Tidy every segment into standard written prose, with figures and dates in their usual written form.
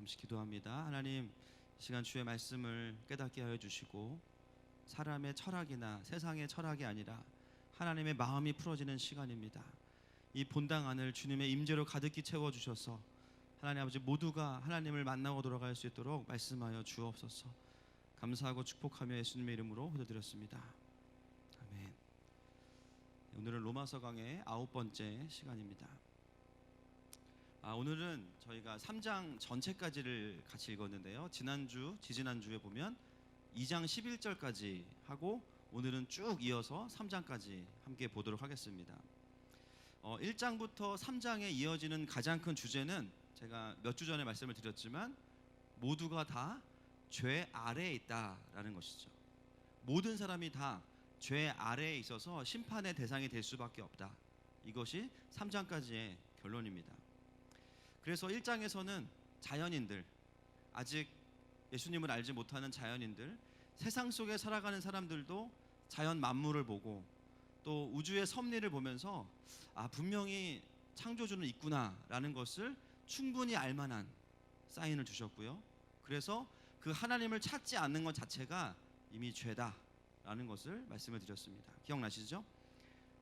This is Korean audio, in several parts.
잠시 기도합니다. 하나님, 이 시간 주의 말씀을 깨닫게 하여 주시고 사람의 철학이나 세상의 철학이 아니라 하나님의 마음이 풀어지는 시간입니다. 이 본당 안을 주님의 임재로 가득히 채워주셔서 하나님 아버지 모두가 하나님을 만나고 돌아갈 수 있도록 말씀하여 주옵소서. 감사하고 축복하며 예수님의 이름으로 기도드렸습니다. 아멘. 오늘은 로마서 강의 9번째 시간입니다. 오늘은 저희가 3장 전체까지를 같이 읽었는데요. 지지난주에 보면 2장 11절까지 하고 오늘은 쭉 이어서 3장까지 함께 보도록 하겠습니다. 1장부터 3장에 이어지는 가장 큰 주제는 제가 몇 주 전에 말씀을 드렸지만 모두가 다 죄 아래에 있다라는 것이죠. 모든 사람이 다 죄 아래에 있어서 심판의 대상이 될 수밖에 없다. 이것이 3장까지의 결론입니다. 그래서 1장에서는 자연인들, 아직 예수님을 알지 못하는 자연인들, 세상 속에 살아가는 사람들도 자연 만물을 보고 또 우주의 섭리를 보면서 분명히 창조주는 있구나라는 것을 충분히 알만한 사인을 주셨고요. 그래서 그 하나님을 찾지 않는 것 자체가 이미 죄다라는 것을 말씀을 드렸습니다. 기억나시죠?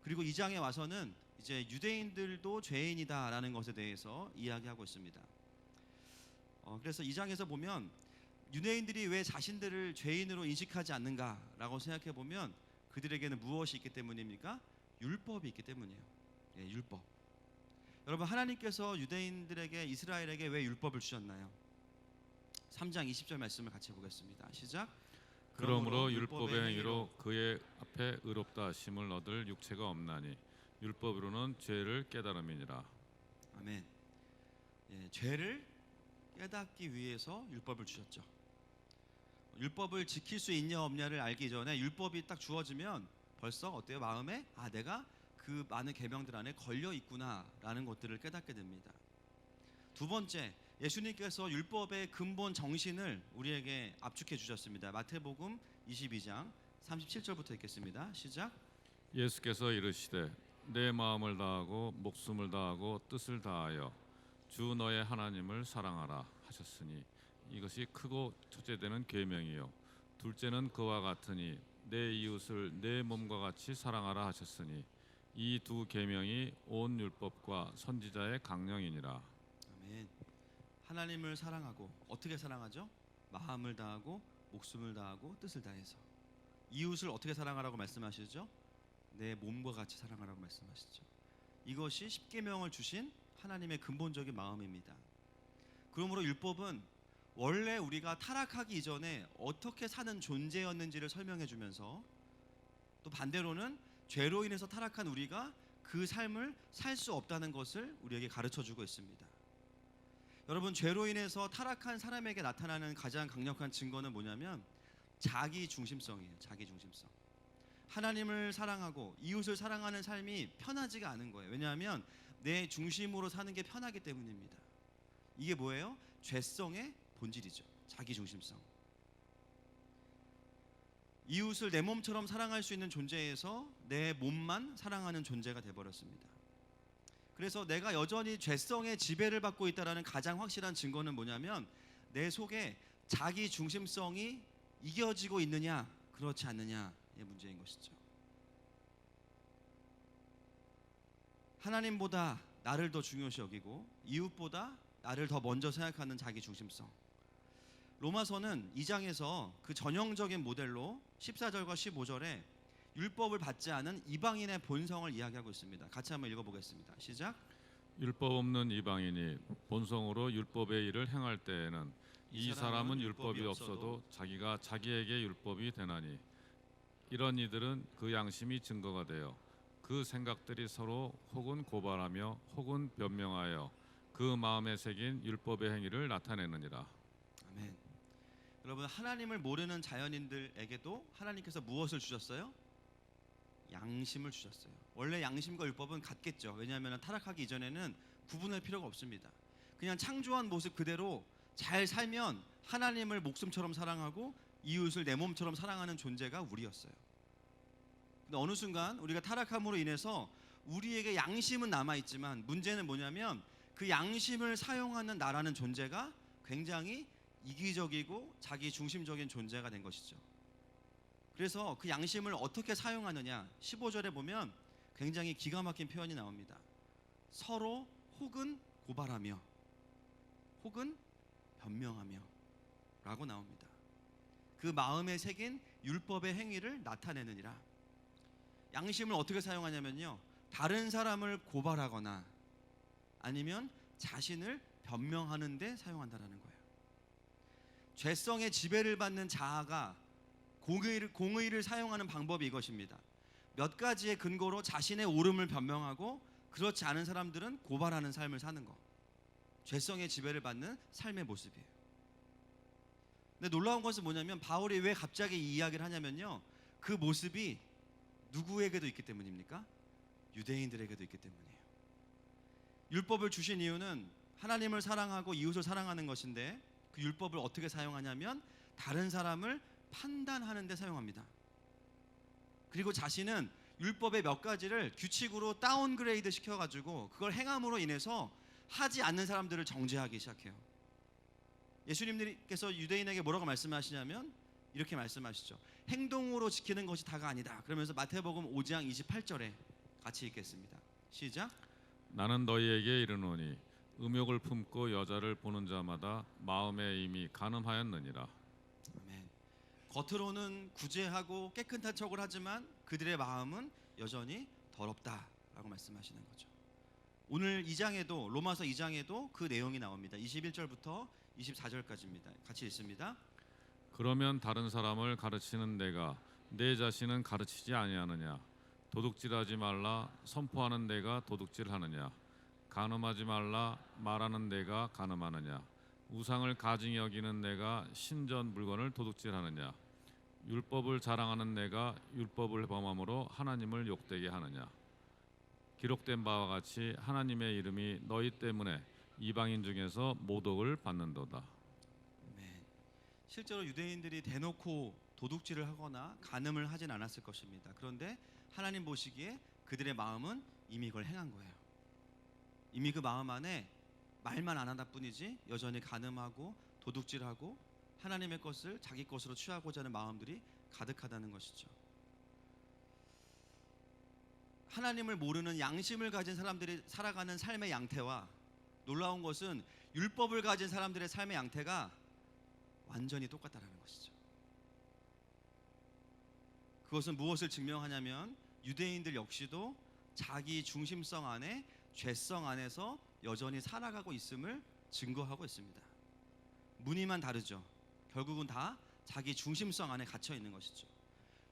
그리고 2장에 와서는 이제 유대인들도 죄인이다라는 것에 대해서 이야기하고 있습니다. 그래서 2장에서 보면 유대인들이 왜 자신들을 죄인으로 인식하지 않는가라고 생각해 보면 그들에게는 무엇이 있기 때문입니까? 율법이 있기 때문이에요. 율법. 여러분, 하나님께서 유대인들에게, 이스라엘에게 왜 율법을 주셨나요? 3장 20절 말씀을 같이 보겠습니다. 시작. 그러므로 율법의 행위로 그의 앞에 의롭다 하심을 얻을 육체가 없나니 율법으로는 죄를 깨달음이니라. 아멘. 죄를 깨닫기 위해서 율법을 주셨죠. 율법을 지킬 수 있냐 없냐를 알기 전에 율법이 딱 주어지면 벌써 어때요? 마음에 내가 그 많은 계명들 안에 걸려 있구나라는 것들을 깨닫게 됩니다. 두 번째, 예수님께서 율법의 근본 정신을 우리에게 압축해 주셨습니다. 마태복음 22장 37절부터 읽겠습니다. 시작. 예수께서 이르시되 내 마음을 다하고 목숨을 다하고 뜻을 다하여 주 너의 하나님을 사랑하라 하셨으니 이것이 크고 첫째 되는 계명이요 둘째는 그와 같으니 내 이웃을 내 몸과 같이 사랑하라 하셨으니 이 두 계명이 온 율법과 선지자의 강령이니라. 아멘. 하나님을 사랑하고 어떻게 사랑하죠? 마음을 다하고 목숨을 다하고 뜻을 다해서. 이웃을 어떻게 사랑하라고 말씀하시죠? 내 몸과 같이 사랑하라고 말씀하시죠. 이것이 십계명을 주신 하나님의 근본적인 마음입니다. 그러므로 율법은 원래 우리가 타락하기 이전에 어떻게 사는 존재였는지를 설명해 주면서 또 반대로는 죄로 인해서 타락한 우리가 그 삶을 살 수 없다는 것을 우리에게 가르쳐 주고 있습니다. 여러분, 죄로 인해서 타락한 사람에게 나타나는 가장 강력한 증거는 뭐냐면 자기 중심성이에요. 자기 중심성. 하나님을 사랑하고 이웃을 사랑하는 삶이 편하지가 않은 거예요. 왜냐하면 내 중심으로 사는 게 편하기 때문입니다. 이게 뭐예요? 죄성의 본질이죠. 자기 중심성. 이웃을 내 몸처럼 사랑할 수 있는 존재에서 내 몸만 사랑하는 존재가 되어버렸습니다. 그래서 내가 여전히 죄성의 지배를 받고 있다는 가장 확실한 증거는 뭐냐면 내 속에 자기 중심성이 이겨지고 있느냐 그렇지 않느냐의 문제인 것이죠. 하나님보다 나를 더 중요시 여기고 이웃보다 나를 더 먼저 생각하는 자기 중심성. 로마서는 2장에서 그 전형적인 모델로 14절과 15절에 율법을 받지 않은 이방인의 본성을 이야기하고 있습니다. 같이 한번 읽어보겠습니다. 시작. 율법 없는 이방인이 본성으로 율법의 일을 행할 때에는 이 사람은 율법이 없어도 자기가 자기에게 율법이 되나니 이런 이들은 그 양심이 증거가 되어 그 생각들이 서로 혹은 고발하며 혹은 변명하여 그 마음에 새긴 율법의 행위를 나타내느니라. 아멘. 여러분, 하나님을 모르는 자연인들에게도 하나님께서 무엇을 주셨어요? 양심을 주셨어요. 원래 양심과 율법은 같겠죠. 왜냐하면 타락하기 이전에는 구분할 필요가 없습니다. 그냥 창조한 모습 그대로 잘 살면 하나님을 목숨처럼 사랑하고 이웃을 내 몸처럼 사랑하는 존재가 우리였어요. 근데 어느 순간 우리가 타락함으로 인해서 우리에게 양심은 남아있지만 문제는 뭐냐면 그 양심을 사용하는 나라는 존재가 굉장히 이기적이고 자기 중심적인 존재가 된 것이죠. 그래서 그 양심을 어떻게 사용하느냐, 15절에 보면 굉장히 기가 막힌 표현이 나옵니다. 서로 혹은 고발하며 혹은 변명하며 라고 나옵니다. 그 마음에 새긴 율법의 행위를 나타내느니라. 양심을 어떻게 사용하냐면요, 다른 사람을 고발하거나 아니면 자신을 변명하는 데 사용한다는 거예요. 죄성의 지배를 받는 자아가 공의를 사용하는 방법이 이것입니다. 몇 가지의 근거로 자신의 옳음을 변명하고 그렇지 않은 사람들은 고발하는 삶을 사는 거. 죄성의 지배를 받는 삶의 모습이에요. 근데 놀라운 것은 뭐냐면 바울이 왜 갑자기 이 이야기를 하냐면요, 그 모습이 누구에게도 있기 때문입니까? 유대인들에게도 있기 때문이에요. 율법을 주신 이유는 하나님을 사랑하고 이웃을 사랑하는 것인데, 그 율법을 어떻게 사용하냐면 다른 사람을 판단하는 데 사용합니다. 그리고 자신은 율법의 몇 가지를 규칙으로 다운그레이드 시켜가지고 그걸 행함으로 인해서 하지 않는 사람들을 정죄하기 시작해요. 예수님께서 유대인에게 뭐라고 말씀하시냐면 이렇게 말씀하시죠. 행동으로 지키는 것이 다가 아니다. 그러면서 마태복음 5장 28절에 같이 읽겠습니다. 시작. 나는 너희에게 이르노니 음욕을 품고 여자를 보는 자마다 마음에 이미 간음하였느니라. 아멘. 겉으로는 구제하고 깨끗한 척을 하지만 그들의 마음은 여전히 더럽다라고 말씀하시는 거죠. 오늘 2장에도, 로마서 2장에도 그 내용이 나옵니다. 21절부터 24절까지입니다. 같이 읽습니다. 그러면 다른 사람을 가르치는 내가 내 자신은 가르치지 아니하느냐? 도둑질하지 말라 선포하는 내가 도둑질하느냐? 간음하지 말라 말하는 내가 간음하느냐? 우상을 가증히 여기는 내가 신전 물건을 도둑질하느냐? 율법을 자랑하는 내가 율법을 범함으로 하나님을 욕되게 하느냐? 기록된 바와 같이 하나님의 이름이 너희 때문에 이방인 중에서 모독을 받는도다. 아멘. 실제로 유대인들이 대놓고 도둑질을 하거나 간음을 하진 않았을 것입니다. 그런데 하나님 보시기에 그들의 마음은 이미 그걸 행한 거예요. 이미 그 마음 안에 말만 안 하다 뿐이지 여전히 간음하고 도둑질하고 하나님의 것을 자기 것으로 취하고자 하는 마음들이 가득하다는 것이죠. 하나님을 모르는 양심을 가진 사람들이 살아가는 삶의 양태와 놀라운 것은 율법을 가진 사람들의 삶의 양태가 완전히 똑같다는 것이죠. 그것은 무엇을 증명하냐면 유대인들 역시도 자기 중심성 안에 죄성 안에서 여전히 살아가고 있음을 증거하고 있습니다. 무늬만 다르죠. 결국은 다 자기 중심성 안에 갇혀 있는 것이죠.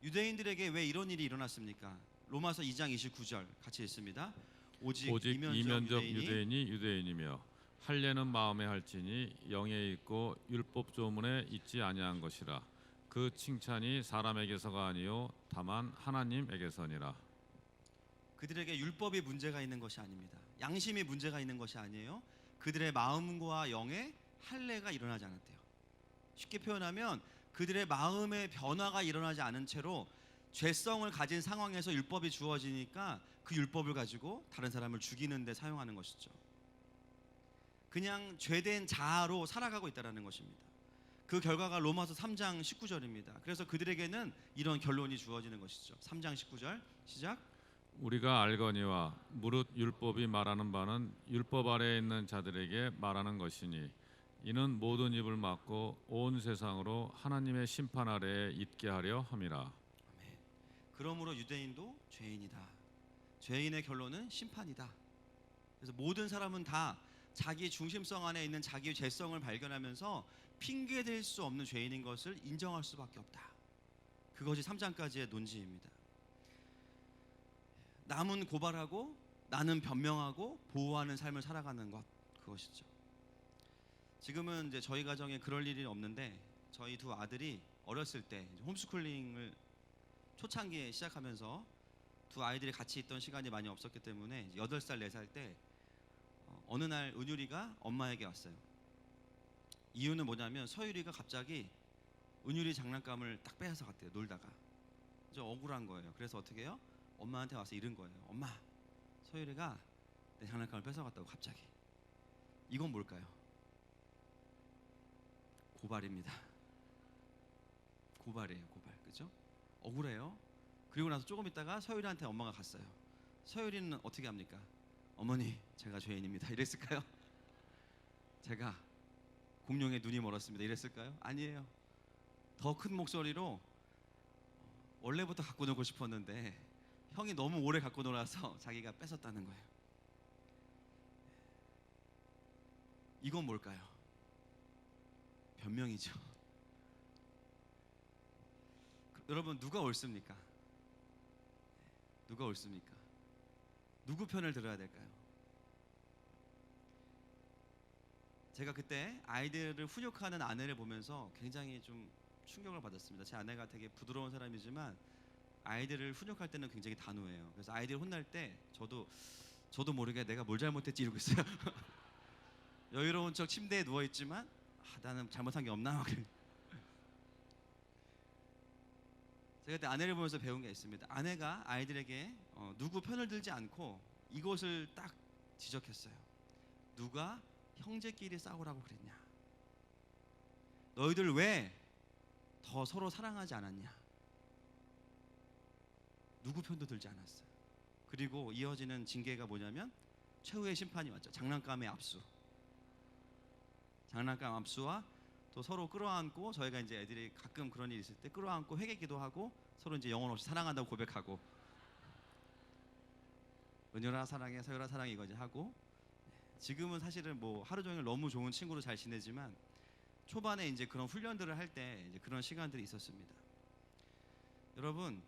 유대인들에게 왜 이런 일이 일어났습니까? 로마서 2장 29절 같이 읽습니다. 오직 이면적 유대인이 유대인이며 할례는 마음에 할지니 영에 있고 율법 조문에 있지 아니한 것이라. 그 칭찬이 사람에게서가 아니요 다만 하나님에게서니라. 그들에게 율법이 문제가 있는 것이 아닙니다. 양심이 문제가 있는 것이 아니에요. 그들의 마음과 영에 할례가 일어나지 않았대요. 쉽게 표현하면 그들의 마음의 변화가 일어나지 않은 채로 죄성을 가진 상황에서 율법이 주어지니까 그 율법을 가지고 다른 사람을 죽이는 데 사용하는 것이죠. 그냥 죄된 자아로 살아가고 있다는 것입니다. 그 결과가 로마서 3장 19절입니다. 그래서 그들에게는 이런 결론이 주어지는 것이죠. 3장 19절 시작. 우리가 알거니와 무릇 율법이 말하는 바는 율법 아래에 있는 자들에게 말하는 것이니 이는 모든 입을 막고 온 세상으로 하나님의 심판 아래에 있게 하려 함이라. 아멘. 그러므로 유대인도 죄인이다. 죄인의 결론은 심판이다. 그래서 모든 사람은 다 자기 중심성 안에 있는 자기 죄성을 발견하면서 핑계댈 수 없는 죄인인 것을 인정할 수밖에 없다. 그것이 3장까지의 논지입니다. 남은 고발하고 나는 변명하고 보호하는 삶을 살아가는 것, 그것이죠. 지금은 이제 저희 가정에 그럴 일이 없는데 저희 두 아들이 어렸을 때 홈스쿨링을 초창기에 시작하면서 두 아이들이 같이 있던 시간이 많이 없었기 때문에 8살, 4살 때 어느 날 은율이가 엄마에게 왔어요. 이유는 뭐냐면 서율이가 갑자기 은율이 장난감을 딱 빼앗아 갔대요. 놀다가. 좀 억울한 거예요. 그래서 어떻게 해요? 엄마한테 와서 이른 거예요. 엄마, 서율이가 내 장난감을 뺏어갔다고 갑자기. 이건 뭘까요? 고발입니다. 고발이에요, 고발. 그죠? 억울해요. 그리고 나서 조금 있다가 서율이한테 엄마가 갔어요. 서율이는 어떻게 합니까? 어머니, 제가 죄인입니다. 이랬을까요? 제가 공룡의 눈이 멀었습니다. 이랬을까요? 아니에요. 더 큰 목소리로 원래부터 갖고 놀고 싶었는데 형이 너무 오래 갖고 놀아서 자기가 뺏었다는 거예요. 이건 뭘까요? 변명이죠. 여러분, 누가 옳습니까? 누가 옳습니까? 누구 편을 들어야 될까요? 제가 그때 아이들을 훈육하는 아내를 보면서 굉장히 좀 충격을 받았습니다. 제 아내가 되게 부드러운 사람이지만 아이들을 훈육할 때는 굉장히 단호해요. 그래서 아이들 혼날 때 저도 모르게 내가 뭘 잘못했지 이러고 있어요. 여유로운 척 침대에 누워 있지만 나는 잘못한 게 없나? 제가 그때 아내를 보면서 배운 게 있습니다. 아내가 아이들에게 누구 편을 들지 않고 이것을 딱 지적했어요. 누가 형제끼리 싸우라고 그랬냐? 너희들 왜 더 서로 사랑하지 않았냐? 누구 편도 들지 않았어요. 그리고 이어지는 징계가 뭐냐면 최후의 심판이 왔죠. 장난감의 압수. 장난감 압수와 또 서로 끌어안고, 저희가 이제 애들이 가끔 그런 일이 있을 때 끌어안고 회개기도 하고 서로 이제 영혼 없이 사랑한다고 고백하고, 은효라 사랑해, 서율아 사랑해 이거지 하고, 지금은 사실은 뭐 하루 종일 너무 좋은 친구로 잘 지내지만 초반에 이제 그런 훈련들을 할 때 이제 그런 시간들이 있었습니다. 여러분,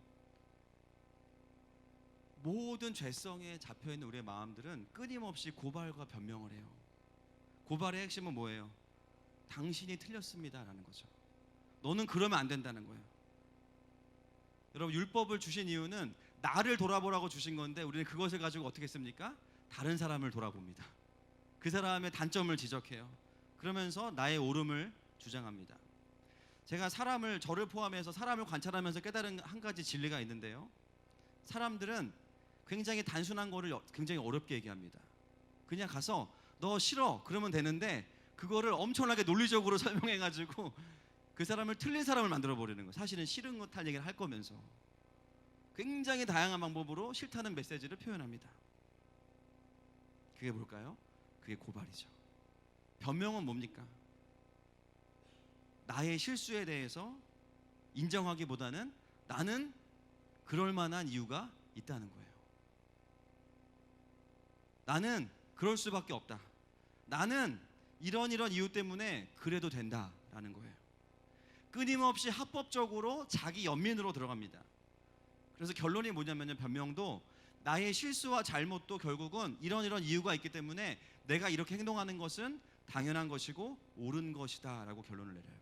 모든 죄성에 잡혀 있는 우리의 마음들은 끊임없이 고발과 변명을 해요. 고발의 핵심은 뭐예요? 당신이 틀렸습니다라는 거죠. 너는 그러면 안 된다는 거예요. 여러분, 율법을 주신 이유는 나를 돌아보라고 주신 건데 우리는 그것을 가지고 어떻게 했습니까? 다른 사람을 돌아봅니다. 그 사람의 단점을 지적해요. 그러면서 나의 옳음을 주장합니다. 제가 저를 포함해서 사람을 관찰하면서 깨달은 한 가지 진리가 있는데요. 사람들은 굉장히 단순한 거를 굉장히 어렵게 얘기합니다. 그냥 가서 너 싫어 그러면 되는데 그거를 엄청나게 논리적으로 설명해가지고 그 사람을 틀린 사람을 만들어 버리는 거예요. 사실은 싫은 것 할 얘기를 할 거면서 굉장히 다양한 방법으로 싫다는 메시지를 표현합니다. 그게 뭘까요? 그게 고발이죠. 변명은 뭡니까? 나의 실수에 대해서 인정하기보다는 나는 그럴 만한 이유가 있다는 거예요. 나는 그럴 수밖에 없다. 나는 이런 이유 때문에 그래도 된다라는 거예요. 끊임없이 합법적으로 자기 연민으로 들어갑니다. 그래서 결론이 뭐냐면요, 변명도 나의 실수와 잘못도 결국은 이런 이유가 있기 때문에 내가 이렇게 행동하는 것은 당연한 것이고 옳은 것이다 라고 결론을 내려요.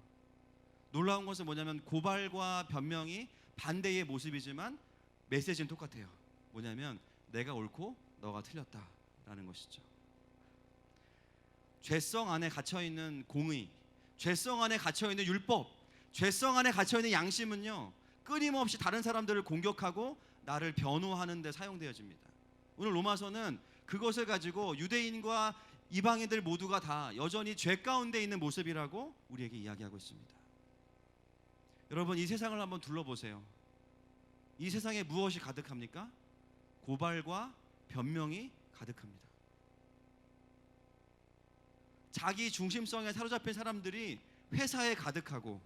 놀라운 것은 뭐냐면 고발과 변명이 반대의 모습이지만 메시지는 똑같아요. 뭐냐면 내가 옳고 너가 틀렸다라는 것이죠. 죄성 안에 갇혀있는 공의, 죄성 안에 갇혀있는 율법, 죄성 안에 갇혀있는 양심은요, 끊임없이 다른 사람들을 공격하고 나를 변호하는 데 사용되어집니다. 오늘 로마서는 그것을 가지고 유대인과 이방인들 모두가 다 여전히 죄 가운데 있는 모습이라고 우리에게 이야기하고 있습니다. 여러분, 이 세상을 한번 둘러보세요. 이 세상에 무엇이 가득합니까? 고발과 변명이 가득합니다. 자기 중심성에 사로잡힌 사람들이 회사에 가득하고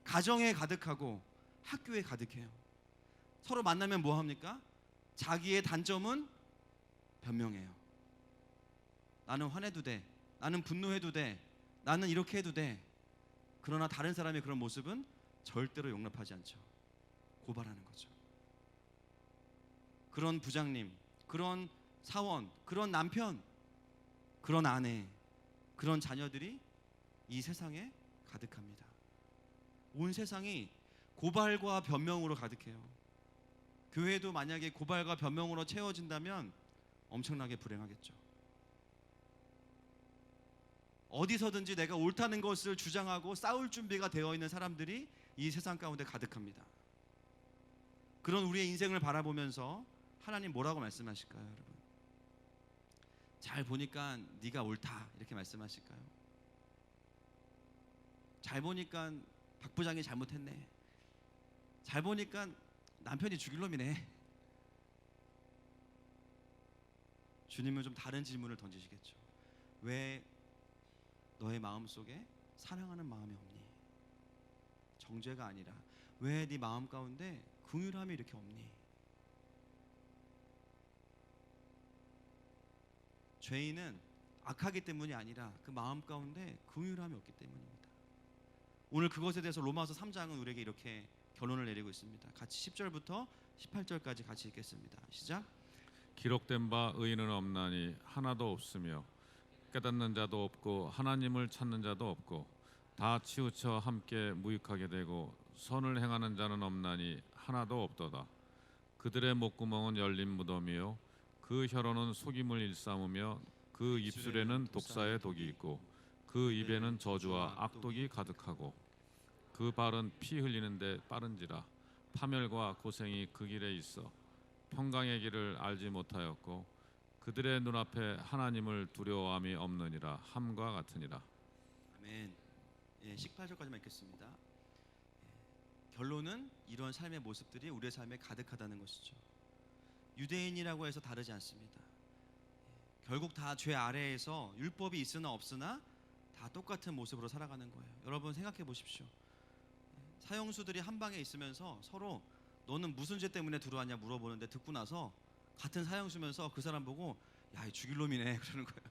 가정에 가득하고 학교에 가득해요. 서로 만나면 뭐 합니까? 자기의 단점은 변명해요. 나는 화내도 돼. 나는 분노해도 돼. 나는 이렇게 해도 돼. 그러나 다른 사람의 그런 모습은 절대로 용납하지 않죠. 고발하는 거죠. 그런 부장님, 그런 사원, 그런 남편, 그런 아내, 그런 자녀들이 이 세상에 가득합니다. 온 세상이 고발과 변명으로 가득해요. 교회도 만약에 고발과 변명으로 채워진다면 엄청나게 불행하겠죠. 어디서든지 내가 옳다는 것을 주장하고 싸울 준비가 되어 있는 사람들이 이 세상 가운데 가득합니다. 그런 우리의 인생을 바라보면서 하나님 뭐라고 말씀하실까요, 여러분? 잘 보니까 네가 옳다 이렇게 말씀하실까요? 잘 보니까 박 부장이 잘못했네. 잘 보니까 남편이 죽일 놈이네. 주님은 좀 다른 질문을 던지시겠죠. 왜 너의 마음속에 사랑하는 마음이 없니? 정죄가 아니라 왜 네 마음 가운데 긍휼함이 이렇게 없니? 죄인은 악하기 때문이 아니라 그 마음 가운데 긍휼함이 없기 때문입니다. 오늘 그것에 대해서 로마서 3장은 우리에게 이렇게 결론을 내리고 있습니다. 같이 10절부터 18절까지 같이 읽겠습니다. 시작. 기록된 바 의인은 없나니 하나도 없으며 깨닫는 자도 없고 하나님을 찾는 자도 없고 다 치우쳐 함께 무익하게 되고 선을 행하는 자는 없나니 하나도 없도다. 그들의 목구멍은 열린 무덤이요 그 혀로는 속임을 일삼으며 그 입술에는 독사의 독이 있고 그 입에는 저주와 악독이 가득하고 그 발은 피 흘리는데 빠른지라 파멸과 고생이 그 길에 있어 평강의 길을 알지 못하였고 그들의 눈앞에 하나님을 두려워함이 없느니라 함과 같으니라. 아멘. 18절까지만 읽겠습니다. 결론은 이런 삶의 모습들이 우리의 삶에 가득하다는 것이죠. 유대인이라고 해서 다르지 않습니다. 결국 다 죄 아래에서 율법이 있으나 없으나 다 똑같은 모습으로 살아가는 거예요. 여러분 생각해 보십시오. 사형수들이 한 방에 있으면서 서로 너는 무슨 죄 때문에 들어왔냐 물어보는데 듣고 나서 같은 사형수면서 그 사람 보고 야, 이 죽일 놈이네 그러는 거예요.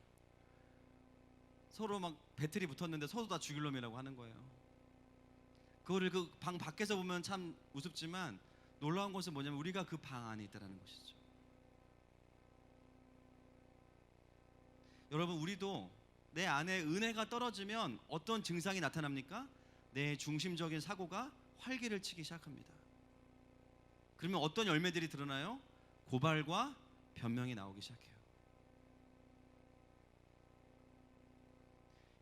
서로 막 배틀이 붙었는데 서로 다 죽일 놈이라고 하는 거예요. 그거를 그 방 밖에서 보면 참 우습지만 놀라운 것은 뭐냐면 우리가 그 방 안에 있다는 것이죠. 여러분 우리도 내 안에 은혜가 떨어지면 어떤 증상이 나타납니까? 내 중심적인 사고가 활기를 치기 시작합니다. 그러면 어떤 열매들이 드러나요? 고발과 변명이 나오기 시작해요.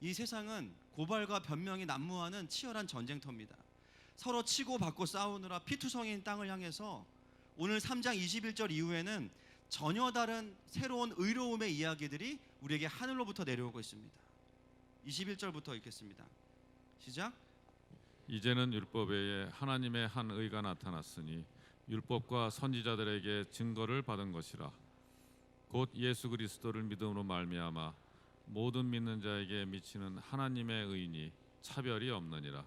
이 세상은 고발과 변명이 난무하는 치열한 전쟁터입니다. 서로 치고받고 싸우느라 피투성이인 땅을 향해서 오늘 3장 21절 이후에는 전혀 다른 새로운 의로움의 이야기들이 우리에게 하늘로부터 내려오고 있습니다. 21절부터 읽겠습니다. 시작. 이제는 율법 외에 하나님의 한 의가 나타났으니 율법과 선지자들에게 증거를 받은 것이라. 곧 예수 그리스도를 믿음으로 말미암아 모든 믿는 자에게 미치는 하나님의 의니 차별이 없느니라.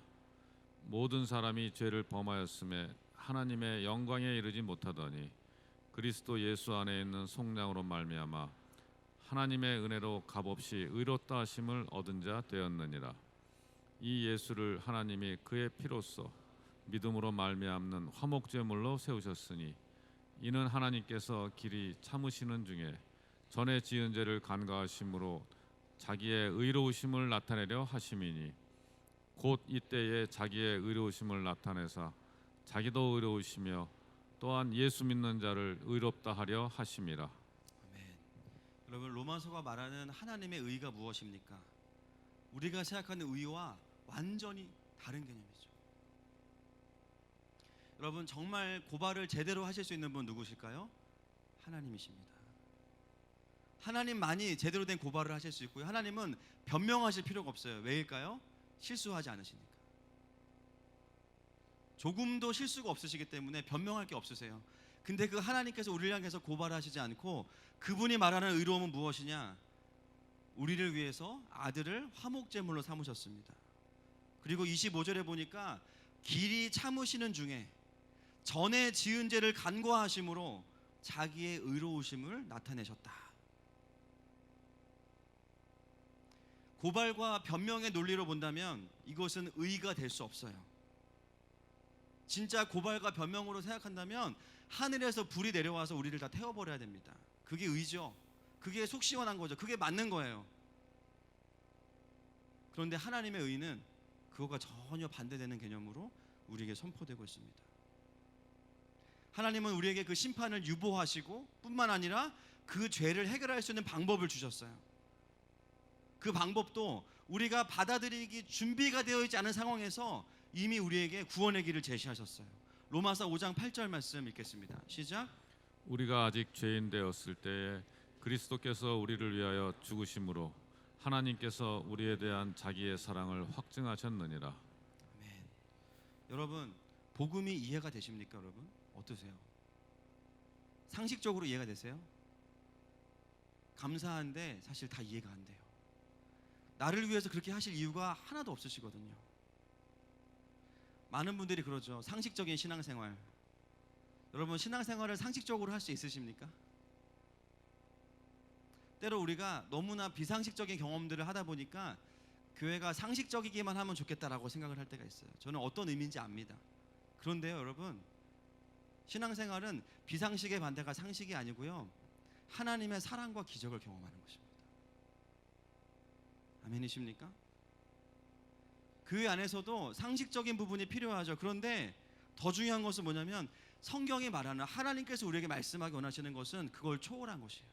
모든 사람이 죄를 범하였음에 하나님의 영광에 이르지 못하더니 그리스도 예수 안에 있는 속량으로 말미암아 하나님의 은혜로 값없이 의롭다 하심을 얻은 자 되었느니라. 이 예수를 하나님이 그의 피로써 믿음으로 말미암는 화목제물로 세우셨으니 이는 하나님께서 길이 참으시는 중에 전에 지은 죄를 간과하심으로 자기의 의로우심을 나타내려 하심이니 곧 이때에 자기의 의로우심을 나타내사 자기도 의로우시며 또한 예수 믿는 자를 의롭다 하려 하심이라. 아멘. 여러분 로마서가 말하는 하나님의 의가 무엇입니까? 우리가 생각하는 의와 완전히 다른 개념이죠. 여러분 정말 고발을 제대로 하실 수 있는 분 누구실까요? 하나님이십니다. 하나님만이 제대로 된 고발을 하실 수 있고요. 하나님은 변명하실 필요가 없어요. 왜일까요? 실수하지 않으시니까. 조금도 실수가 없으시기 때문에 변명할 게 없으세요. 근데 그 하나님께서 우리를 향해서 고발하시지 않고 그분이 말하는 의로움은 무엇이냐? 우리를 위해서 아들을 화목제물로 삼으셨습니다. 그리고 25절에 보니까 길이 참으시는 중에 전에 지은 죄를 간과하심으로 자기의 의로우심을 나타내셨다. 고발과 변명의 논리로 본다면 이것은 의가 될 수 없어요. 진짜 고발과 변명으로 생각한다면 하늘에서 불이 내려와서 우리를 다 태워버려야 됩니다. 그게 의죠. 그게 속 시원한 거죠. 그게 맞는 거예요. 그런데 하나님의 의는 그거가 전혀 반대되는 개념으로 우리에게 선포되고 있습니다. 하나님은 우리에게 그 심판을 유보하시고 뿐만 아니라 그 죄를 해결할 수 있는 방법을 주셨어요. 그 방법도 우리가 받아들이기 준비가 되어 있지 않은 상황에서 이미 우리에게 구원의 길을 제시하셨어요. 로마서 5장 8절 말씀 읽겠습니다. 시작. 우리가 아직 죄인 되었을 때에 그리스도께서 우리를 위하여 죽으심으로 하나님께서 우리에 대한 자기의 사랑을 확증하셨느니라. 아멘. 여러분, 복음이 이해가 되십니까, 여러분? 어떠세요? 상식적으로 이해가 되세요? 감사한데 사실 다 이해가 안 돼요. 나를 위해서 그렇게 하실 이유가 하나도 없으시거든요. 많은 분들이 그러죠. 상식적인 신앙생활. 여러분, 신앙생활을 상식적으로 할 수 있으십니까? 때로 우리가 너무나 비상식적인 경험들을 하다 보니까 교회가 상식적이기만 하면 좋겠다라고 생각을 할 때가 있어요. 저는 어떤 의미인지 압니다. 그런데요, 여러분, 신앙생활은 비상식의 반대가 상식이 아니고요, 하나님의 사랑과 기적을 경험하는 것입니다. 아멘이십니까? 그 안에서도 상식적인 부분이 필요하죠. 그런데 더 중요한 것은 뭐냐면, 성경이 말하는 하나님께서 우리에게 말씀하기 원하시는 것은 그걸 초월한 것이에요.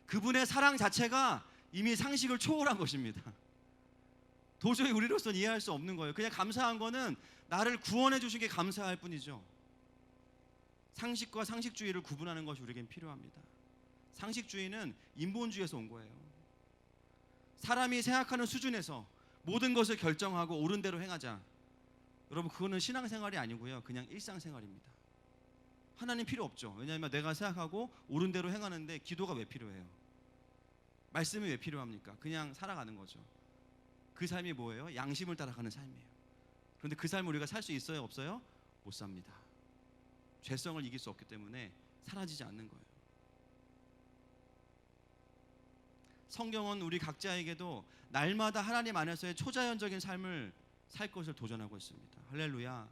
그분의 사랑 자체가 이미 상식을 초월한 것입니다. 도저히 우리로서는 이해할 수 없는 거예요. 그냥 감사한 거는 나를 구원해 주신 게 감사할 뿐이죠. 상식과 상식주의를 구분하는 것이 우리에겐 필요합니다. 상식주의는 인본주의에서 온 거예요. 사람이 생각하는 수준에서 모든 것을 결정하고 옳은 대로 행하자. 여러분, 그거는 신앙생활이 아니고요, 그냥 일상생활입니다. 하나님 필요 없죠. 왜냐하면 내가 생각하고 옳은 대로 행하는데 기도가 왜 필요해요? 말씀이 왜 필요합니까? 그냥 살아가는 거죠. 그 삶이 뭐예요? 양심을 따라가는 삶이에요. 그런데 그 삶을 우리가 살 수 있어요, 없어요? 못 삽니다. 죄성을 이길 수 없기 때문에 사라지지 않는 거예요. 성경은 우리 각자에게도 날마다 하나님 안에서의 초자연적인 삶을 살 것을 도전하고 있습니다. 할렐루야.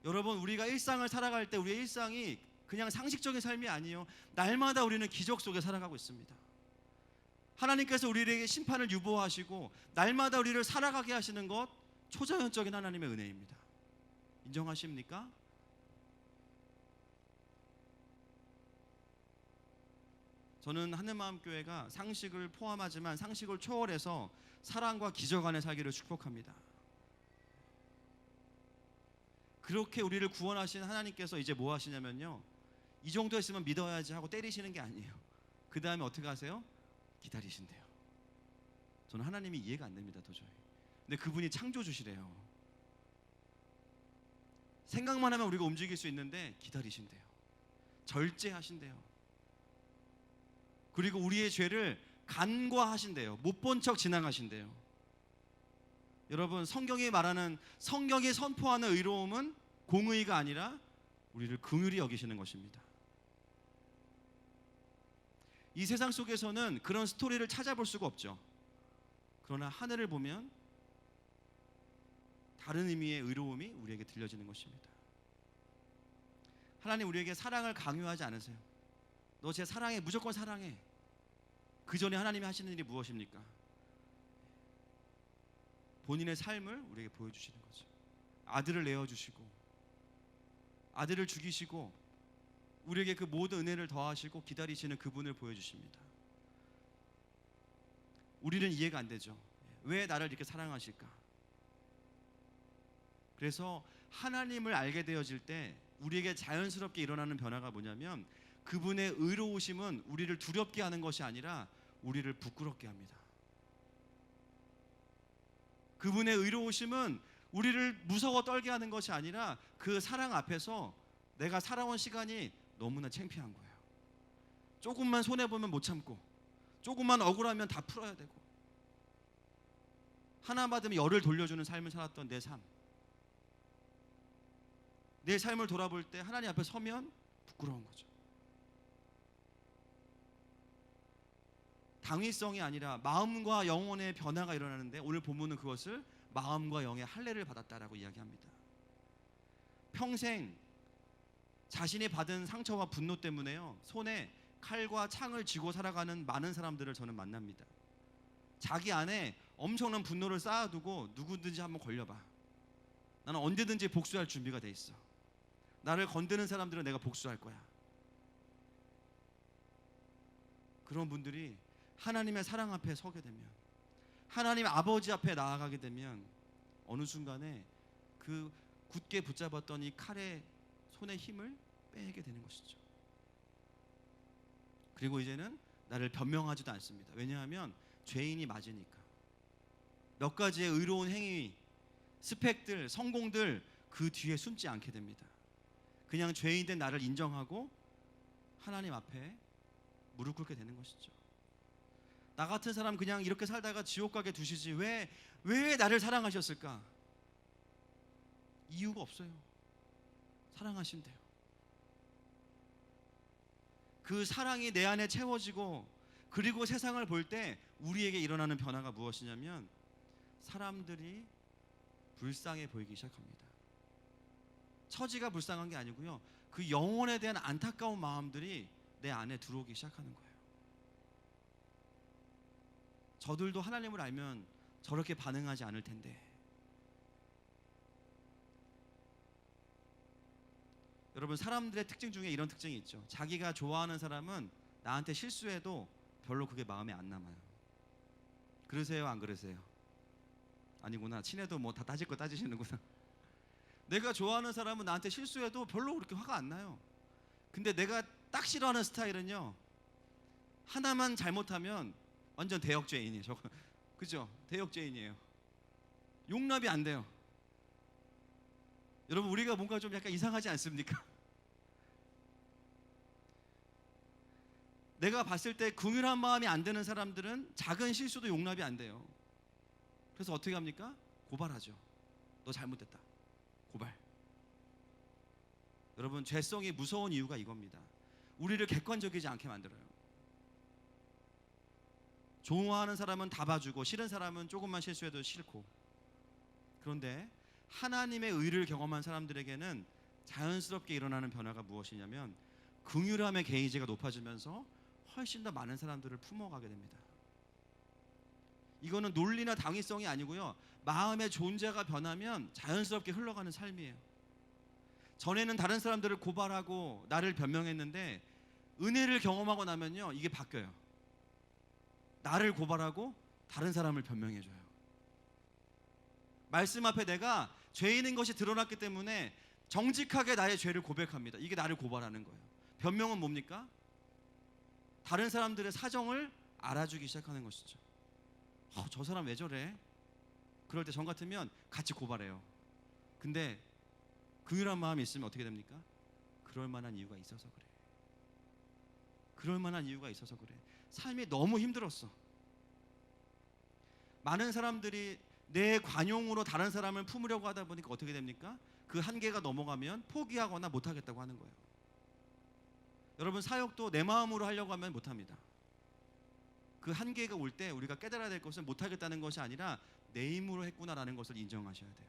여러분, 우리가 일상을 살아갈 때 우리의 일상이 그냥 상식적인 삶이 아니에요. 날마다 우리는 기적 속에 살아가고 있습니다. 하나님께서 우리에게 심판을 유보하시고 날마다 우리를 살아가게 하시는 것, 초자연적인 하나님의 은혜입니다. 인정하십니까? 저는 하늘마음교회가 상식을 포함하지만 상식을 초월해서 사랑과 기적 안에 살기를 축복합니다. 그렇게 우리를 구원하신 하나님께서 이제 뭐 하시냐면요, 이 정도 했으면 믿어야지 하고 때리시는 게 아니에요. 그 다음에 어떻게 하세요? 기다리신대요. 저는 하나님이 이해가 안 됩니다, 도저히. 근데 그분이 창조주시래요. 생각만 하면 우리가 움직일 수 있는데 기다리신대요. 절제하신대요. 그리고 우리의 죄를 간과하신대요. 못 본 척 지나가신대요. 여러분, 성경이 말하는, 성경이 선포하는 의로움은 공의가 아니라 우리를 긍휼히 여기시는 것입니다. 이 세상 속에서는 그런 스토리를 찾아볼 수가 없죠. 그러나 하늘을 보면 다른 의미의 의로움이 우리에게 들려지는 것입니다. 하나님 우리에게 사랑을 강요하지 않으세요. 너 제 사랑해, 무조건 사랑해. 그 전에 하나님이 하시는 일이 무엇입니까? 본인의 삶을 우리에게 보여주시는 거죠. 아들을 내어주시고 아들을 죽이시고 우리에게 그 모든 은혜를 더하시고 기다리시는 그분을 보여주십니다. 우리는 이해가 안 되죠. 왜 나를 이렇게 사랑하실까? 그래서 하나님을 알게 되어질 때 우리에게 자연스럽게 일어나는 변화가 뭐냐면, 그분의 의로우심은 우리를 두렵게 하는 것이 아니라 우리를 부끄럽게 합니다. 그분의 의로우심은 우리를 무서워 떨게 하는 것이 아니라 그 사랑 앞에서 내가 살아온 시간이 너무나 창피한 거예요. 조금만 손해보면 못 참고, 조금만 억울하면 다 풀어야 되고, 하나 받으면 열을 돌려주는 삶을 살았던 내 삶, 내 삶을 돌아볼 때 하나님 앞에 서면 부끄러운 거죠. 당위성이 아니라 마음과 영혼의 변화가 일어나는데, 오늘 본문은 그것을 마음과 영의 할례를 받았다라고 이야기합니다. 평생 자신이 받은 상처와 분노 때문에요, 손에 칼과 창을 쥐고 살아가는 많은 사람들을 저는 만납니다. 자기 안에 엄청난 분노를 쌓아두고 누구든지 한번 걸려봐, 나는 언제든지 복수할 준비가 돼 있어, 나를 건드는 사람들은 내가 복수할 거야. 그런 분들이 하나님의 사랑 앞에 서게 되면, 하나님 아버지 앞에 나아가게 되면 어느 순간에 그 굳게 붙잡았던 이 칼의 손의 힘을 빼게 되는 것이죠. 그리고 이제는 나를 변명하지도 않습니다. 왜냐하면 죄인이 맞으니까. 몇 가지의 의로운 행위, 스펙들, 성공들 그 뒤에 숨지 않게 됩니다. 그냥 죄인된 나를 인정하고 하나님 앞에 무릎 꿇게 되는 것이죠. 나 같은 사람 그냥 이렇게 살다가 지옥 가게 두시지 왜 나를 사랑하셨을까? 이유가 없어요. 사랑하신대요. 그 사랑이 내 안에 채워지고 그리고 세상을 볼 때 우리에게 일어나는 변화가 무엇이냐면 사람들이 불쌍해 보이기 시작합니다. 처지가 불쌍한 게 아니고요. 그 영혼에 대한 안타까운 마음들이 내 안에 들어오기 시작하는 거예요. 저들도 하나님을 알면 저렇게 반응하지 않을 텐데. 여러분, 사람들의 특징 중에 이런 특징이 있죠. 자기가 좋아하는 사람은 나한테 실수해도 별로 그게 마음에 안 남아요. 그러세요, 안 그러세요? 아니구나. 친해도 뭐 다 따질 거 따지시는구나. 내가 좋아하는 사람은 나한테 실수해도 별로 그렇게 화가 안 나요. 근데 내가 딱 싫어하는 스타일은요, 하나만 잘못하면 완전 대역죄인이에요. 저거 그죠? 대역죄인이에요. 용납이 안 돼요. 여러분, 우리가 뭔가 좀 약간 이상하지 않습니까? 내가 봤을 때 긍휼한 마음이 안 드는 사람들은 작은 실수도 용납이 안 돼요. 그래서 어떻게 합니까? 고발하죠. 너 잘못됐다. 고발. 여러분, 죄성이 무서운 이유가 이겁니다. 우리를 객관적이지 않게 만들어요. 좋아하는 사람은 다 봐주고 싫은 사람은 조금만 실수해도 싫고. 그런데 하나님의 의를 경험한 사람들에게는 자연스럽게 일어나는 변화가 무엇이냐면 긍휼함의 게이지가 높아지면서 훨씬 더 많은 사람들을 품어가게 됩니다. 이거는 논리나 당위성이 아니고요, 마음의 존재가 변하면 자연스럽게 흘러가는 삶이에요. 전에는 다른 사람들을 고발하고 나를 변명했는데 은혜를 경험하고 나면요, 이게 바뀌어요. 나를 고발하고 다른 사람을 변명해줘요. 말씀 앞에 내가 죄인인 것이 드러났기 때문에 정직하게 나의 죄를 고백합니다. 이게 나를 고발하는 거예요. 변명은 뭡니까? 다른 사람들의 사정을 알아주기 시작하는 것이죠. 저 사람 왜 저래? 그럴 때 전 같으면 같이 고발해요. 근데 긍휼한 마음이 있으면 어떻게 됩니까? 그럴 만한 이유가 있어서 그래. 그럴 만한 이유가 있어서 그래. 삶이 너무 힘들었어. 많은 사람들이 내 관용으로 다른 사람을 품으려고 하다 보니까 어떻게 됩니까? 그 한계가 넘어가면 포기하거나 못하겠다고 하는 거예요. 여러분, 사역도 내 마음으로 하려고 하면 못합니다. 그 한계가 올 때 우리가 깨달아야 될 것은 못하겠다는 것이 아니라 내 힘으로 했구나라는 것을 인정하셔야 돼요.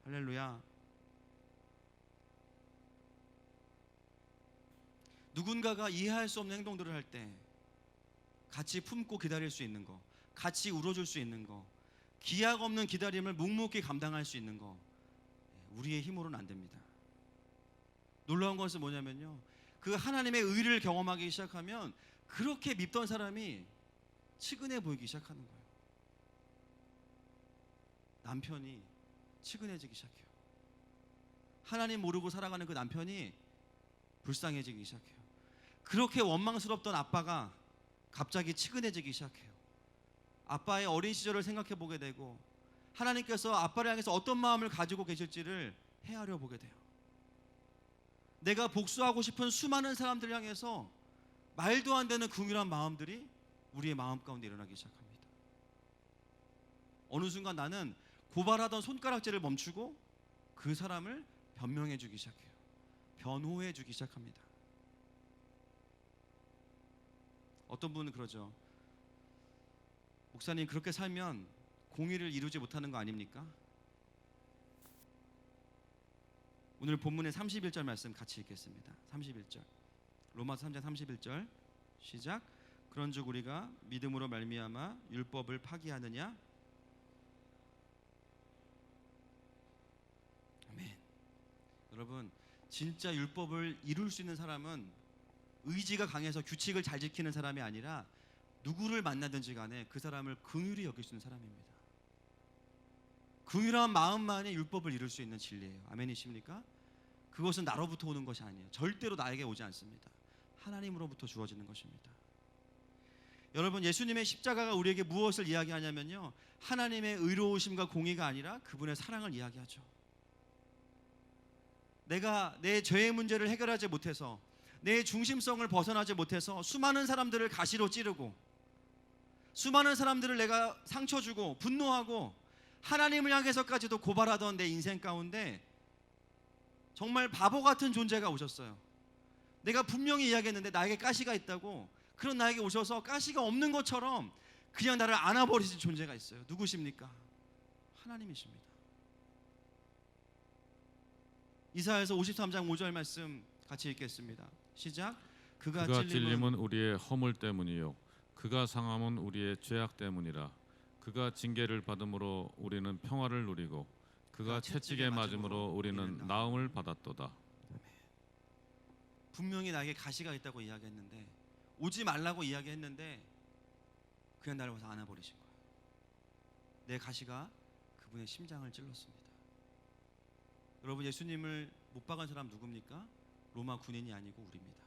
할렐루야. 누군가가 이해할 수 없는 행동들을 할 때 같이 품고 기다릴 수 있는 거, 같이 울어줄 수 있는 거, 기약 없는 기다림을 묵묵히 감당할 수 있는 거, 우리의 힘으로는 안 됩니다. 놀라운 것은 뭐냐면요, 그 하나님의 의를 경험하기 시작하면 그렇게 밉던 사람이 측은해 보이기 시작하는 거예요. 남편이 측은해지기 시작해요. 하나님 모르고 살아가는 그 남편이 불쌍해지기 시작해요. 그렇게 원망스럽던 아빠가 갑자기 측은해지기 시작해요. 아빠의 어린 시절을 생각해 보게 되고 하나님께서 아빠를 향해서 어떤 마음을 가지고 계실지를 헤아려 보게 돼요. 내가 복수하고 싶은 수많은 사람들을 향해서 말도 안 되는 긍휼한 마음들이 우리의 마음 가운데 일어나기 시작합니다. 어느 순간 나는 고발하던 손가락질을 멈추고 그 사람을 변명해 주기 시작해요. 변호해 주기 시작합니다. 어떤 분은 그러죠. 목사님, 그렇게 살면 공의를 이루지 못하는 거 아닙니까? 오늘 본문의 31절 말씀 같이 읽겠습니다. 31절. 로마서 3장 31절 시작. 그런즉 우리가 믿음으로 말미암아 율법을 파기하느냐? 아멘. 여러분, 진짜 율법을 이룰 수 있는 사람은 의지가 강해서 규칙을 잘 지키는 사람이 아니라 누구를 만나든지 간에 그 사람을 긍휼히 여길 수 있는 사람입니다. 긍휼한 마음만이 율법을 이룰 수 있는 진리예요. 아멘이십니까? 그것은 나로부터 오는 것이 아니에요. 절대로 나에게 오지 않습니다. 하나님으로부터 주어지는 것입니다. 여러분, 예수님의 십자가가 우리에게 무엇을 이야기하냐면요, 하나님의 의로우심과 공의가 아니라 그분의 사랑을 이야기하죠. 내가 내 죄의 문제를 해결하지 못해서, 내 중심성을 벗어나지 못해서 수많은 사람들을 가시로 찌르고, 수많은 사람들을 내가 상처 주고 분노하고 하나님을 향해서까지도 고발하던 내 인생 가운데 정말 바보 같은 존재가 오셨어요. 내가 분명히 이야기했는데 나에게 가시가 있다고, 그런 나에게 오셔서 가시가 없는 것처럼 그냥 나를 안아버리신 존재가 있어요. 누구십니까? 하나님이십니다. 이사야서 53장 5절 말씀 같이 읽겠습니다. 시작. 그가 찔림은 우리의 허물 때문이요 그가 상함은 우리의 죄악 때문이라. 그가 징계를 받음으로 우리는 평화를 누리고 그가 채찍에 맞음으로 우리는 나음을 받았도다. 분명히 나에게 가시가 있다고 이야기했는데, 오지 말라고 이야기했는데 그냥 나를 와서 안아버리신 거예요. 내 가시가 그분의 심장을 찔렀습니다. 여러분, 예수님을 못 박은 사람 누굽니까? 로마 군인이 아니고 우리입니다.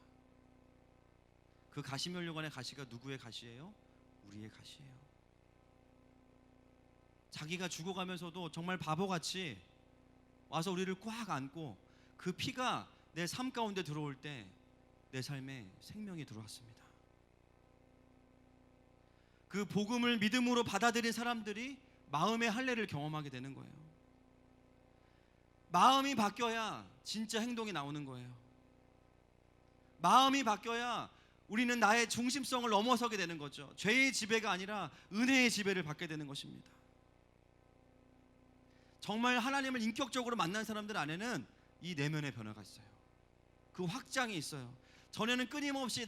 그 가시면류관의 가시가 누구의 가시예요? 우리의 가시예요. 자기가 죽어가면서도 정말 바보같이 와서 우리를 꽉 안고 그 피가 내 삶 가운데 들어올 때 내 삶에 생명이 들어왔습니다. 그 복음을 믿음으로 받아들인 사람들이 마음의 할례를 경험하게 되는 거예요. 마음이 바뀌어야 진짜 행동이 나오는 거예요. 마음이 바뀌어야 우리는 나의 중심성을 넘어서게 되는 거죠. 죄의 지배가 아니라 은혜의 지배를 받게 되는 것입니다. 정말 하나님을 인격적으로 만난 사람들 안에는 이 내면의 변화가 있어요. 그 확장이 있어요. 전에는 끊임없이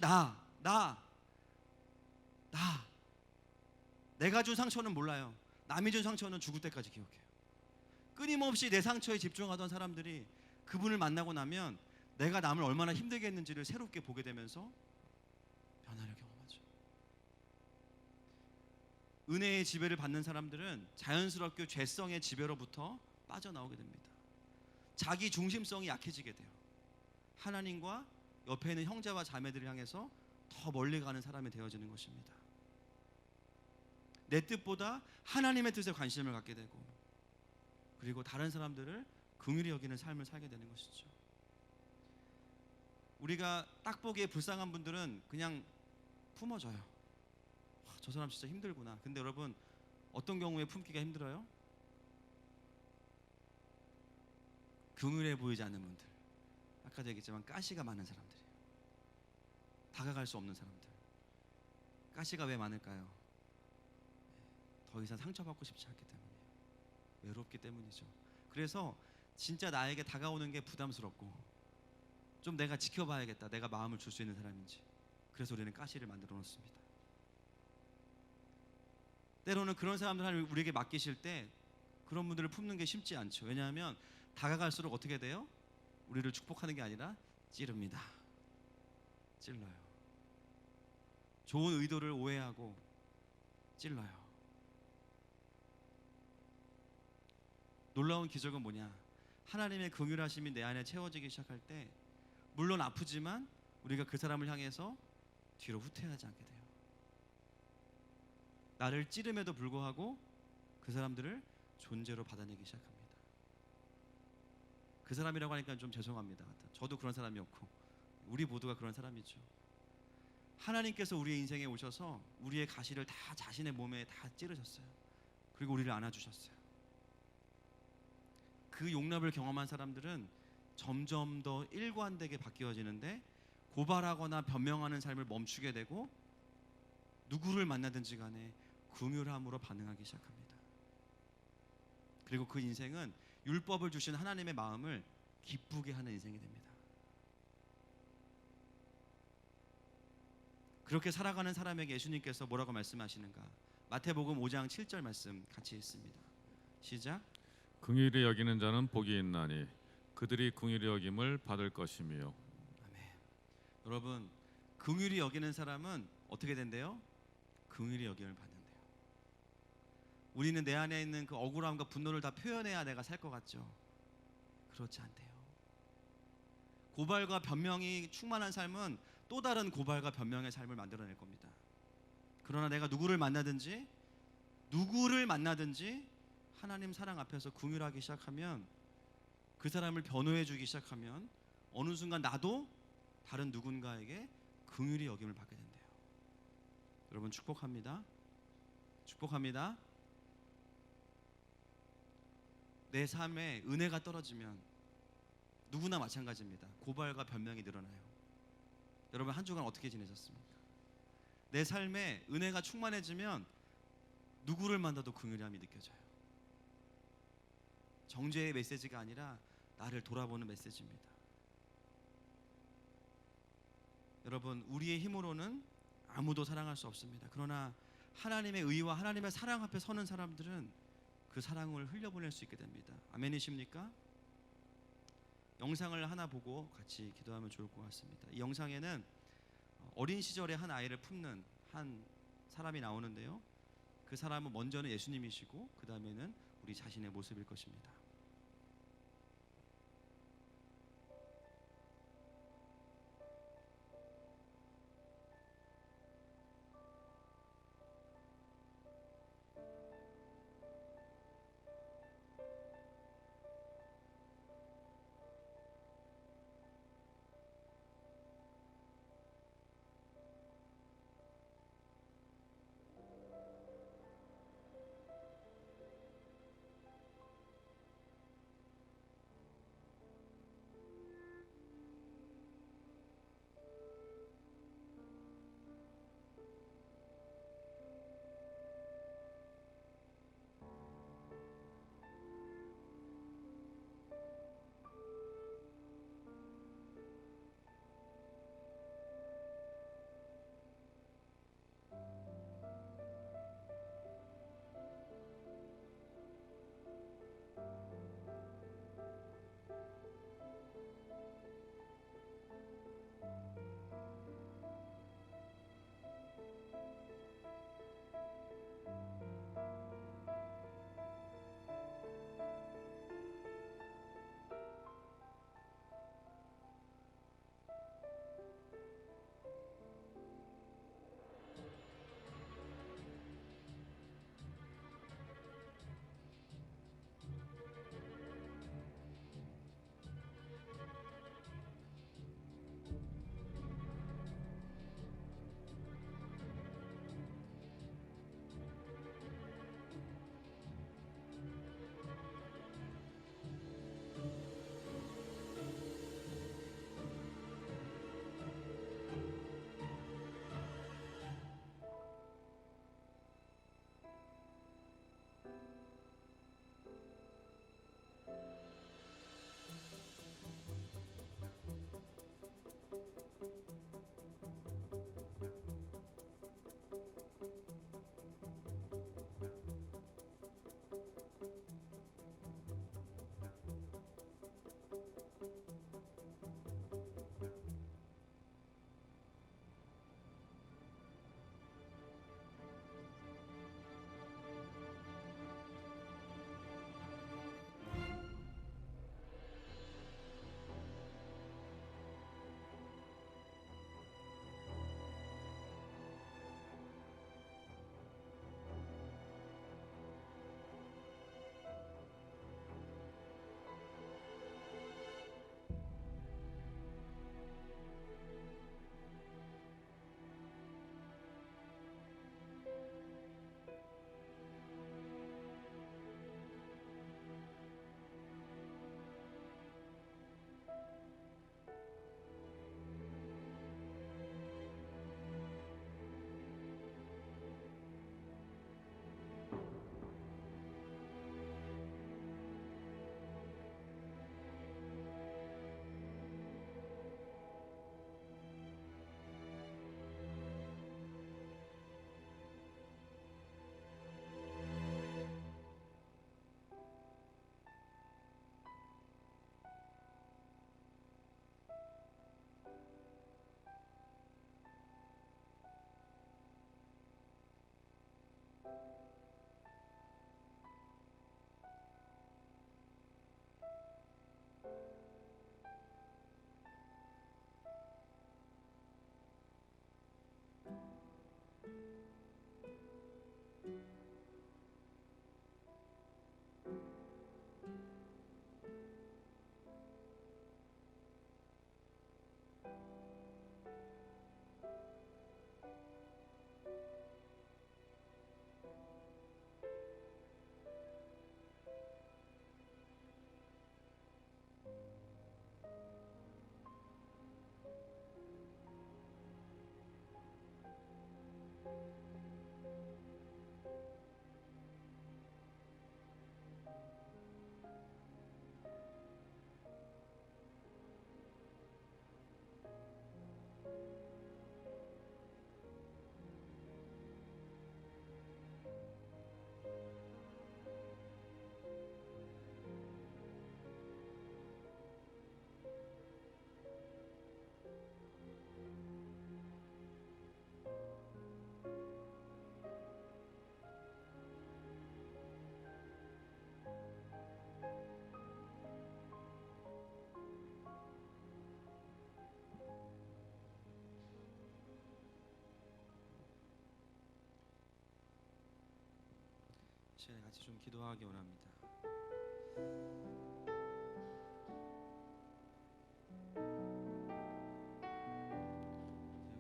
내가 준 상처는 몰라요. 남이 준 상처는 죽을 때까지 기억해요. 끊임없이 내 상처에 집중하던 사람들이 그분을 만나고 나면 내가 남을 얼마나 힘들게 했는지를 새롭게 보게 되면서 변화를 경험하죠. 은혜의 지배를 받는 사람들은 자연스럽게 죄성의 지배로부터 빠져나오게 됩니다. 자기 중심성이 약해지게 돼요. 하나님과 옆에 있는 형제와 자매들을 향해서 더 멀리 가는 사람이 되어지는 것입니다. 내 뜻보다 하나님의 뜻에 관심을 갖게 되고, 그리고 다른 사람들을 긍휼히 여기는 삶을 살게 되는 것이죠. 우리가 딱 보기에 불쌍한 분들은 그냥 품어줘요. 저 사람 진짜 힘들구나. 근데 여러분, 어떤 경우에 품기가 힘들어요? 긍휼해 보이지 않는 분들, 아까도 얘기했지만 가시가 많은 사람들이에요. 다가갈 수 없는 사람들. 가시가 왜 많을까요? 더 이상 상처받고 싶지 않기 때문이에요. 외롭기 때문이죠. 그래서 진짜 나에게 다가오는 게 부담스럽고 좀 내가 지켜봐야겠다, 내가 마음을 줄 수 있는 사람인지. 그래서 우리는 가시를 만들어 놓습니다. 때로는 그런 사람들 하나님 우리에게 맡기실 때 그런 분들을 품는 게 쉽지 않죠. 왜냐하면 다가갈수록 어떻게 돼요? 우리를 축복하는 게 아니라 찌릅니다. 찔러요. 좋은 의도를 오해하고 찔러요. 놀라운 기적은 뭐냐? 하나님의 긍휼하심이 내 안에 채워지기 시작할 때, 물론 아프지만 우리가 그 사람을 향해서 뒤로 후퇴하지 않게 돼요. 나를 찌름에도 불구하고 그 사람들을 존재로 받아내기 시작합니다. 그 사람이라고 하니까 좀 죄송합니다. 저도 그런 사람이었고 우리 모두가 그런 사람이죠. 하나님께서 우리의 인생에 오셔서 우리의 가시를 다 자신의 몸에 다 찌르셨어요. 그리고 우리를 안아주셨어요. 그 용납을 경험한 사람들은 점점 더 일관되게 바뀌어지는데, 고발하거나 변명하는 삶을 멈추게 되고 누구를 만나든지 간에 긍휼함으로 반응하기 시작합니다. 그리고 그 인생은 율법을 주신 하나님의 마음을 기쁘게 하는 인생이 됩니다. 그렇게 살아가는 사람에게 예수님께서 뭐라고 말씀하시는가? 마태복음 5장 7절 말씀 같이 읽습니다. 시작. 긍휼히 여기는 자는 복이 있나니 그들이 긍휼히 여김을 받을 것이며. 아멘. 여러분, 긍휼히 여기는 사람은 어떻게 된대요? 긍휼히 여김을 받는데요. 우리는 내 안에 있는 그 억울함과 분노를 다 표현해야 내가 살 것 같죠? 그렇지 않대요. 고발과 변명이 충만한 삶은 또 다른 고발과 변명의 삶을 만들어낼 겁니다. 그러나 내가 누구를 만나든지 하나님 사랑 앞에서 긍휼하기 시작하면, 그 사람을 변호해 주기 시작하면 어느 순간 나도 다른 누군가에게 긍휼히 여김을 받게 된대요. 여러분 축복합니다. 축복합니다. 내 삶에 은혜가 떨어지면 누구나 마찬가지입니다. 고발과 변명이 늘어나요. 여러분 한 주간 어떻게 지내셨습니까? 내 삶에 은혜가 충만해지면 누구를 만나도 긍휼함이 느껴져요. 정죄의 메시지가 아니라 나를 돌아보는 메시지입니다. 여러분, 우리의 힘으로는 아무도 사랑할 수 없습니다. 그러나 하나님의 의와 하나님의 사랑 앞에 서는 사람들은 그 사랑을 흘려보낼 수 있게 됩니다. 아멘이십니까? 영상을 하나 보고 같이 기도하면 좋을 것 같습니다. 이 영상에는 어린 시절에 한 아이를 품는 한 사람이 나오는데요, 그 사람은 먼저는 예수님이시고 그 다음에는 우리 자신의 모습일 것입니다. 시간에 같이 좀 기도하기 원합니다.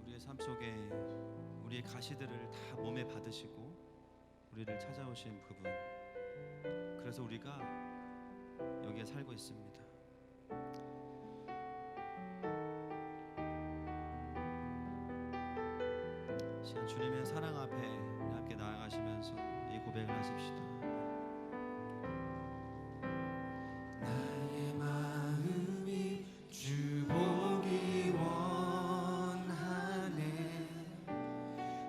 우리의 삶 속에 우리의 가시들을 다 몸에 받으시고 우리를 찾아오신 그분, 그래서 우리가 여기에 살고 있습니다. 시간 주님의 사랑 앞에 함께 나아가시면서 이 고백을 하십시다. 나의 마음이 주 보기 원하네.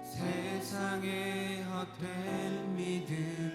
세상의 헛된 믿음